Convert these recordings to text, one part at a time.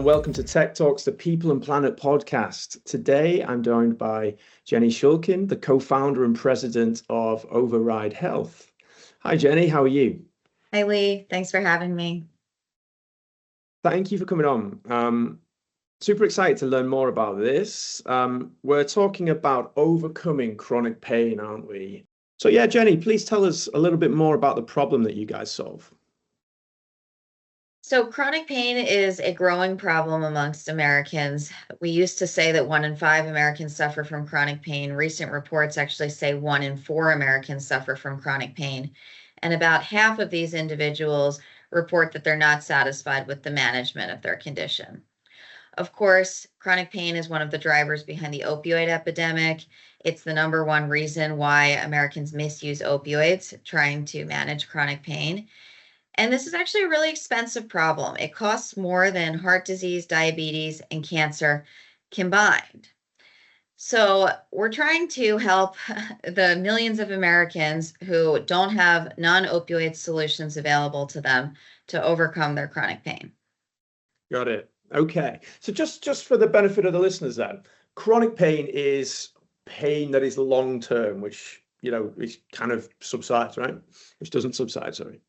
welcome to Tech Talks, the People and Planet podcast. Today, I'm joined by Jennie Shulkin, the co-founder and president of Override Health. Hi, Jennie. How are you? Hi, Lee. Thanks for having me. Thank you for coming on. Super excited to learn more about this. We're talking about overcoming chronic pain, aren't we? So yeah, Jennie, please tell us a little bit more about the problem that you guys solve. So chronic pain is a growing problem amongst Americans. We used to say that 1 in 5 Americans suffer from chronic pain. Recent reports actually say 1 in 4 Americans suffer from chronic pain. And about half of these individuals report that they're not satisfied with the management of their condition. Of course, chronic pain is one of the drivers behind the opioid epidemic. It's the #1 reason why Americans misuse opioids trying to manage chronic pain. And this is actually a really expensive problem. It costs more than heart disease, diabetes, and cancer combined. So we're trying to help the millions of Americans who don't have non-opioid solutions available to them to overcome their chronic pain. Got it. Okay. So just for the benefit of the listeners then, chronic pain is pain that is long term, which, is kind of subsides, right? Which doesn't subside, sorry.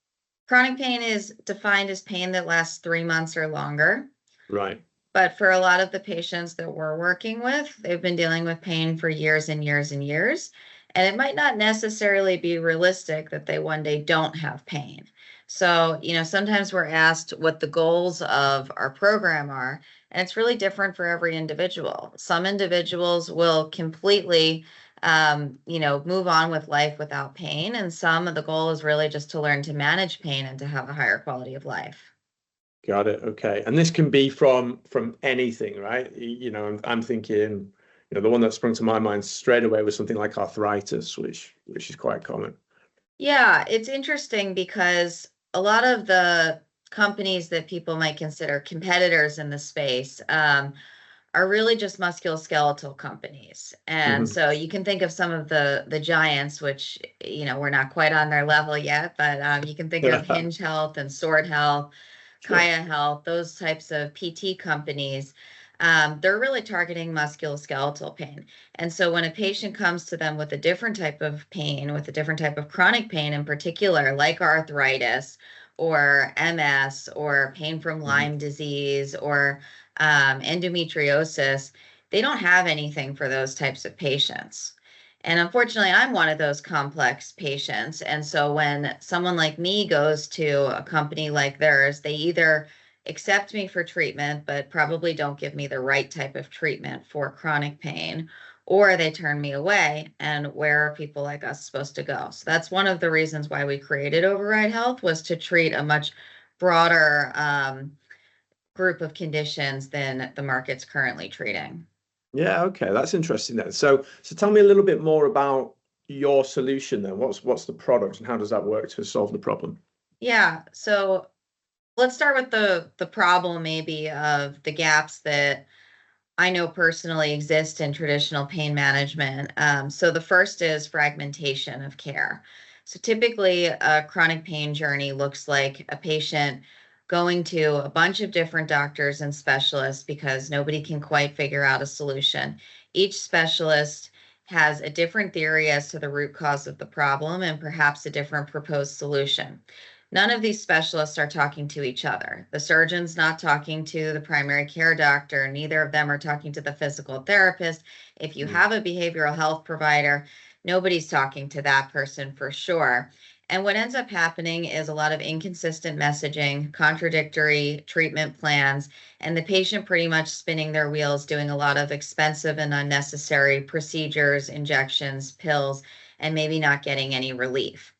Chronic pain is defined as pain that lasts 3 months or longer. Right. But for a lot of the patients that we're working with, they've been dealing with pain for years and years and years. And it might not necessarily be realistic that they one day don't have pain. So, sometimes we're asked what the goals of our program are, and it's really different for every individual. Some individuals will completely move on with life without pain. And some of the goal is really just to learn to manage pain and to have a higher quality of life. Got it. Okay. And this can be from anything, right? I'm thinking, the one that sprung to my mind straight away was something like arthritis, which is quite common. Yeah, it's interesting because a lot of the companies that people might consider competitors in the space are really just musculoskeletal companies. And so you can think of some of the giants, which, we're not quite on their level yet, but you can think of Hinge Health and Sword Health, Kaya Health, those types of PT companies. They're really targeting musculoskeletal pain. And so when a patient comes to them with a different type of pain, with a different type of chronic pain in particular, like arthritis or MS or pain from Lyme disease or endometriosis, they don't have anything for those types of patients. And unfortunately, I'm one of those complex patients. And so when someone like me goes to a company like theirs, they either accept me for treatment, but probably don't give me the right type of treatment for chronic pain, or they turn me away. And where are people like us supposed to go? So that's one of the reasons why we created Override Health, was to treat a much broader group of conditions than the market's currently treating. Yeah, okay, that's interesting then. So tell me a little bit more about your solution then. What's the product and how does that work to solve the problem? Yeah, so let's start with the problem maybe of the gaps that I know personally exist in traditional pain management. So the first is fragmentation of care. So typically a chronic pain journey looks like a patient going to a bunch of different doctors and specialists because nobody can quite figure out a solution. Each specialist has a different theory as to the root cause of the problem and perhaps a different proposed solution. None of these specialists are talking to each other. The surgeon's not talking to the primary care doctor. Neither of them are talking to the physical therapist. If you have a behavioral health provider, nobody's talking to that person for sure. And what ends up happening is a lot of inconsistent messaging, contradictory treatment plans, and the patient pretty much spinning their wheels, doing a lot of expensive and unnecessary procedures, injections, pills, and maybe not getting any relief.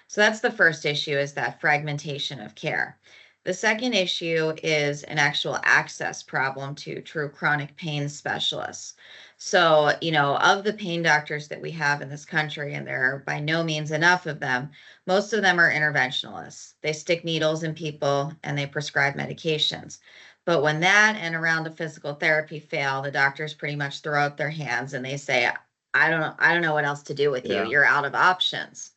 So that's the first issue, is that fragmentation of care. The second issue is an actual access problem to true chronic pain specialists. So, of the pain doctors that we have in this country, and there are by no means enough of them, most of them are interventionalists. They stick needles in people and they prescribe medications. But when that and a round of physical therapy fail, the doctors pretty much throw up their hands and they say, I don't know what else to do with you. Yeah. You're out of options.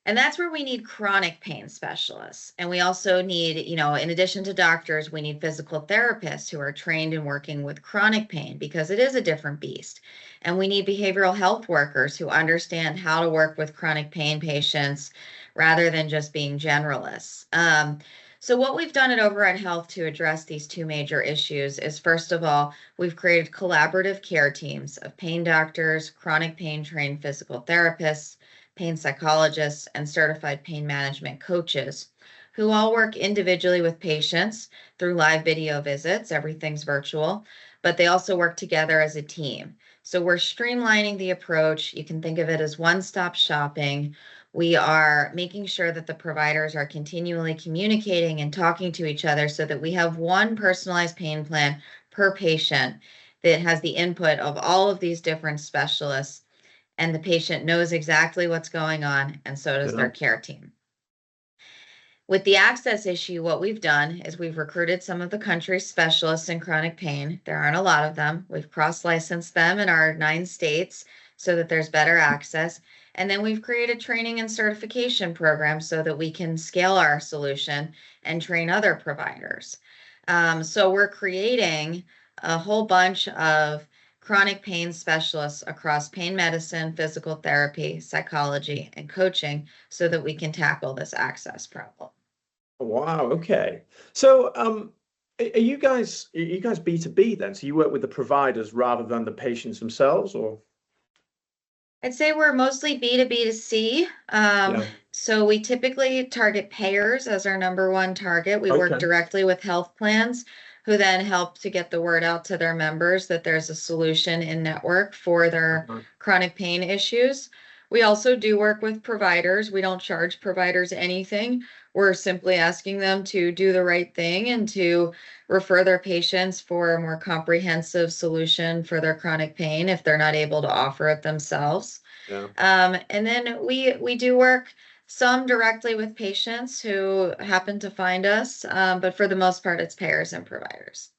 And that's where we need chronic pain specialists. And we also need, in addition to doctors, we need physical therapists who are trained in working with chronic pain because it is a different beast. And we need behavioral health workers who understand how to work with chronic pain patients rather than just being generalists. So what we've done at Overrun Health to address these two major issues is, first of all, we've created collaborative care teams of pain doctors, chronic pain trained physical therapists, pain psychologists, and certified pain management coaches who all work individually with patients through live video visits. Everything's virtual, but they also work together as a team. So we're streamlining the approach. You can think of it as one-stop shopping. We are making sure that the providers are continually communicating and talking to each other so that we have one personalized pain plan per patient that has the input of all of these different specialists, and the patient knows exactly what's going on, and so does their care team. With the access issue, what we've done is we've recruited some of the country's specialists in chronic pain. There aren't a lot of them. We've cross-licensed them in our 9 states so that there's better access. And then we've created training and certification programs so that we can scale our solution and train other providers. So we're creating a whole bunch of chronic pain specialists across pain medicine, physical therapy, psychology, and coaching so that we can tackle this access problem. Wow. Okay. So, are you guys B2B then? So you work with the providers rather than the patients themselves, or? I'd say we're mostly B2B2C. So we typically target payers as our number one target. We work directly with health plans who then help to get the word out to their members that there's a solution in network for their chronic pain issues. We also do work with providers. We don't charge providers anything. We're simply asking them to do the right thing and to refer their patients for a more comprehensive solution for their chronic pain if they're not able to offer it themselves. And then we do work some directly with patients who happen to find us, but for the most part, it's payers and providers.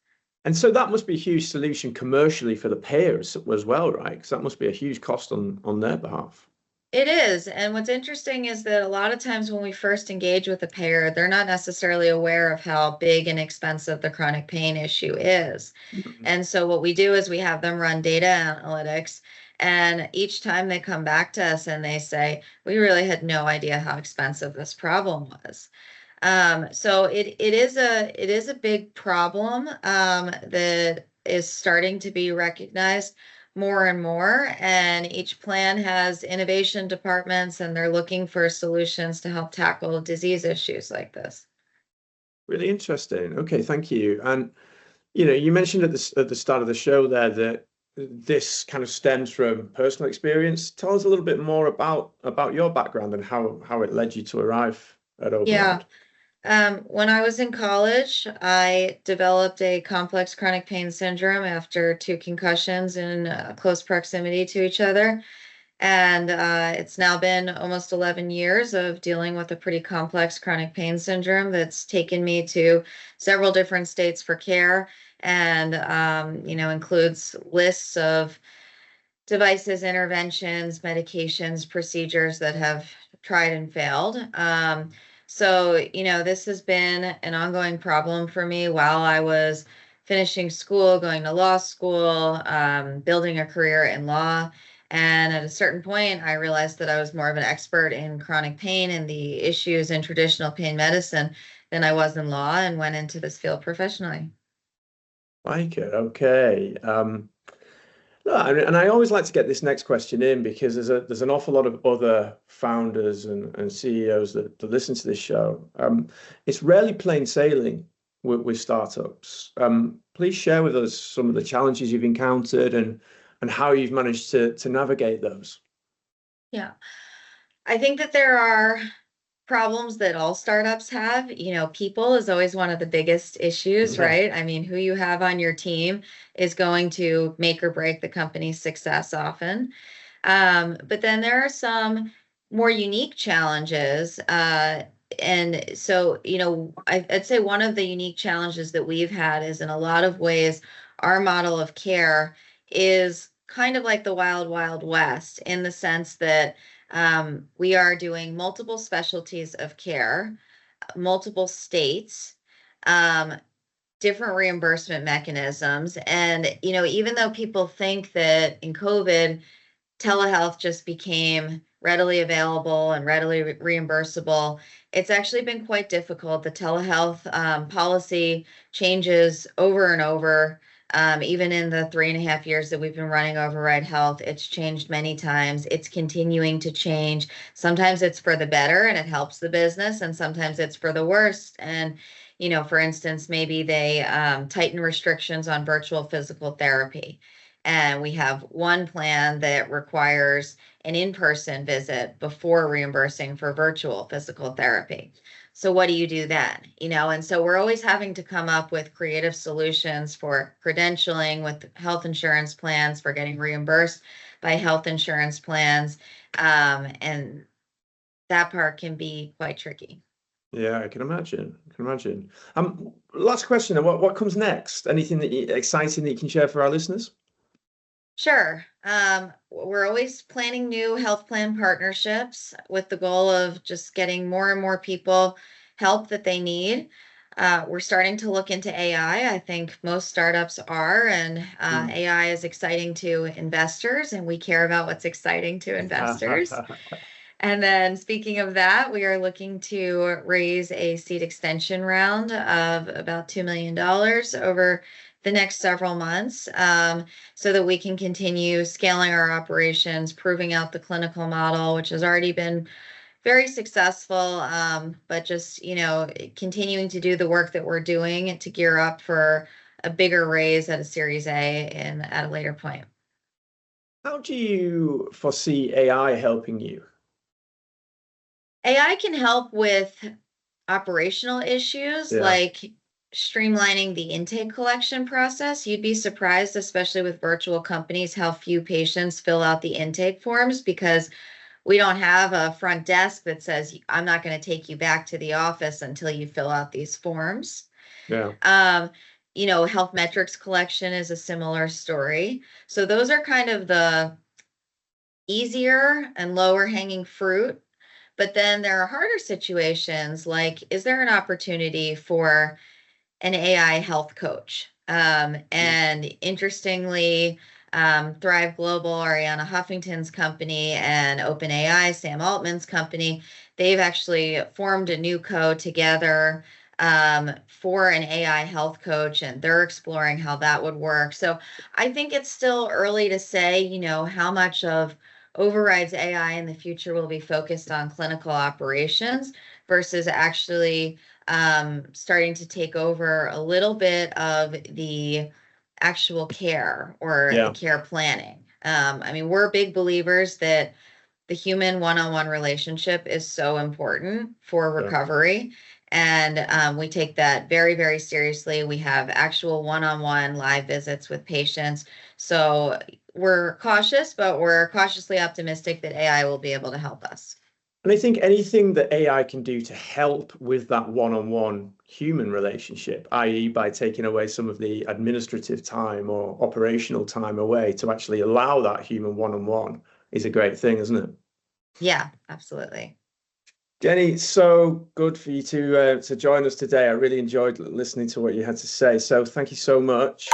And so that must be a huge solution commercially for the payers as well, right? Because that must be a huge cost on their behalf. It is. And what's interesting is that a lot of times when we first engage with a payer, they're not necessarily aware of how big and expensive the chronic pain issue is. And so what we do is we have them run data analytics, and each time they come back to us and they say, we really had no idea how expensive this problem was. So it is a big problem that is starting to be recognized more and more, and each plan has innovation departments and they're looking for solutions to help tackle disease issues like this. Really interesting. Okay, thank you. And you mentioned at the start of the show there that this kind of stems from personal experience. Tell us a little bit more about your background and how it led you to arrive at Overrun. When I was in college, I developed a complex chronic pain syndrome after 2 concussions in close proximity to each other. And it's now been almost 11 years of dealing with a pretty complex chronic pain syndrome that's taken me to several different states for care, and includes lists of devices, interventions, medications, procedures that have tried and failed. So, this has been an ongoing problem for me while I was finishing school, going to law school, building a career in law. And at a certain point, I realized that I was more of an expert in chronic pain and the issues in traditional pain medicine than I was in law, and went into this field professionally. Like it. Okay. No, and I always like to get this next question in because there's an awful lot of other founders and CEOs that listen to this show. It's rarely plain sailing with startups. Please share with us some of the challenges you've encountered and how you've managed to navigate those. Yeah, I think that there are problems that all startups have. People is always one of the biggest issues, right? I mean, who you have on your team is going to make or break the company's success often. But then there are some more unique challenges. And so, I'd say one of the unique challenges that we've had is, in a lot of ways, our model of care is kind of like the wild, wild west, in the sense that We are doing multiple specialties of care, multiple states, different reimbursement mechanisms. And, even though people think that in COVID, telehealth just became readily available and readily reimbursable, it's actually been quite difficult. The telehealth policy changes over and over. Even in the 3.5 years that we've been running Override Health, it's changed many times. It's continuing to change. Sometimes it's for the better and it helps the business, and sometimes it's for the worst. And, for instance, maybe they tighten restrictions on virtual physical therapy. And we have one plan that requires an in-person visit before reimbursing for virtual physical therapy. So what do you do then? And so we're always having to come up with creative solutions for credentialing with health insurance plans, for getting reimbursed by health insurance plans. And that part can be quite tricky. Yeah, I can imagine. I can imagine. Last question, what comes next? Anything exciting that you can share for our listeners? Sure. We're always planning new health plan partnerships with the goal of just getting more and more people help that they need. We're starting to look into AI. I think most startups are, and AI is exciting to investors, and we care about what's exciting to investors. And then speaking of that, we are looking to raise a seed extension round of about $2 million over the next several months, so that we can continue scaling our operations, proving out the clinical model, which has already been very successful, but just, continuing to do the work that we're doing to gear up for a bigger raise at a Series A and at a later point. How do you foresee AI helping you? AI can help with operational issues like streamlining the intake collection process. You'd be surprised, especially with virtual companies, how few patients fill out the intake forms because we don't have a front desk that says, I'm not going to take you back to the office until you fill out these forms. Yeah. Health metrics collection is a similar story. So those are kind of the easier and lower hanging fruit. But then there are harder situations like, is there an opportunity for an AI health coach? And interestingly, Thrive Global, Ariana Huffington's company, and OpenAI, Sam Altman's company, they've actually formed a new co together for an AI health coach, and they're exploring how that would work. So I think it's still early to say, how much of Override's AI in the future will be focused on clinical operations versus actually starting to take over a little bit of the actual care or the care planning. We're big believers that the human one-on-one relationship is so important for recovery. And we take that very, very seriously. We have actual one-on-one live visits with patients. So we're cautious, but we're cautiously optimistic that AI will be able to help us. And I think anything that AI can do to help with that one-on-one human relationship, i.e., by taking away some of the administrative time or operational time away to actually allow that human one-on-one, is a great thing, isn't it? Yeah, absolutely. Jennie, so good for you to join us today. I really enjoyed listening to what you had to say. So thank you so much.